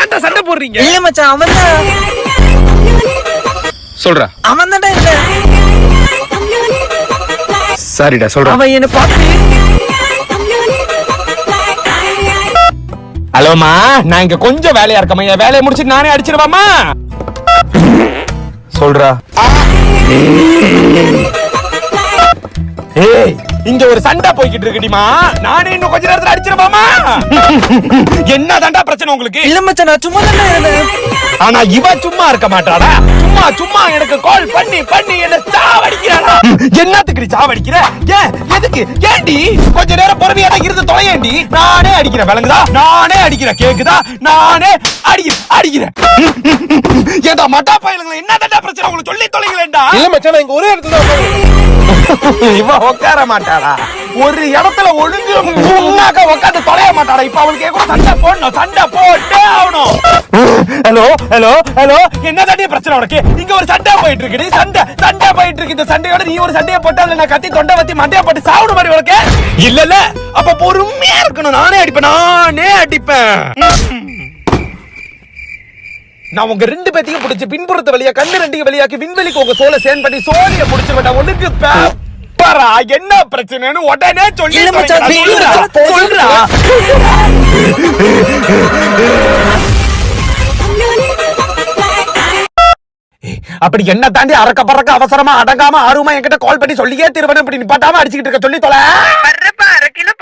ஏன்டா சண்டை போடுறீங்க? இல்ல மச்சான் அவன்தான். சொல்றா. அவன் தான்டா இல்ல. சாரிடா சொல்றா. அவன் என்ன பார்த்து. ஹலோமா, நான் இங்க கொஞ்சம் வேலையா இருக்கமா, என் வேலையை முடிச்சுட்டு நானே அடிச்சிருவாமா. சொல்றா. ஏய், இங்க ஒரு சண்டை போய்கிட்டு இருக்குடிமா, நானே இன்னும் கொஞ்ச நேரத்துல அடிச்சிருவாமா. என்ன தாண்டா பிரச்சனை உங்களுக்கு? இல்ல மச்சான் நான் சும்மா தான்டா இருந்தேன். ஆனா இவ சும்மா இருக்க மாட்டாடா. சும்மா சும்மா எனக்கு கால் பண்ணி பண்ணி என்ன சாவடிக்கிறாடா. என்னத்துக்கு சாவடிக்கிற? ஏன் எதுக்கு? ஏண்டி கொஞ்ச நேரம் பொறுமையா இருந்து தொலையேண்டி. நானே அடிக்கிறேன், விளங்குதா? நானே அடிக்கிறேன், கேக்குதா? நானே அடிக்கிறேன். ஏண்டா மட்டா பயலுங்களா, என்ன தாண்டா பிரச்சனை உங்களுக்கு? சொல்லி தொலைங்களேண்டா. இல்ல மச்சான் இங்க ஒரே இடத்துல இவ உட்கார மாட்டாடா, ஒரு இடத்துல ஒழுங்கு உட்காந்து தொலைய மாட்டாடா. இப்ப அவளுக்கு கூட சண்டை போடணும், சண்டை போட்டே ஆகணும். ஹலோ ஹலோ ஹலோ, என்ன தாண்டி பிரச்சனை உனக்கு? இங்க ஒரு சண்டை போயிட்டு இருக்கு, சண்டை போயிட்டு இருக்கு. இந்த சண்டையோட நீ ஒரு சண்டையை போட்டா நான் கத்தி தொண்டை வத்தி மண்டையை போட்டு சாவுன மாதிரி உனக்கு இல்ல. அப்ப பொறுமையா இருக்கணும். நானே அடிப்பேன். நான் உங்க ரெண்டு பேத்தையும் பிடிச்சு பின்புறத்த வழியா கண்ணு ரெண்டு வழியாக்கி விண்வெளிக்கு உங்க சோலை சேன் பண்ணி சோழிய பிடிச்சு விட்டா ஒண்ணுக்கு பேப்பரா. என்ன பிரச்சனைன்னு உடனே சொல்லி சொல்றா. அப்படி என்ன தாண்டி அறக்க பறக்க அவசரமா அடங்காம ஆர்வமா என்கிட்ட கால் பண்ணி சொல்லியே திருவண்ண இப்படி நிப்பாட்டாம அடிச்சுக்கிட்டு இருக்க சொல்லி தொலை. 1/2 கிலோ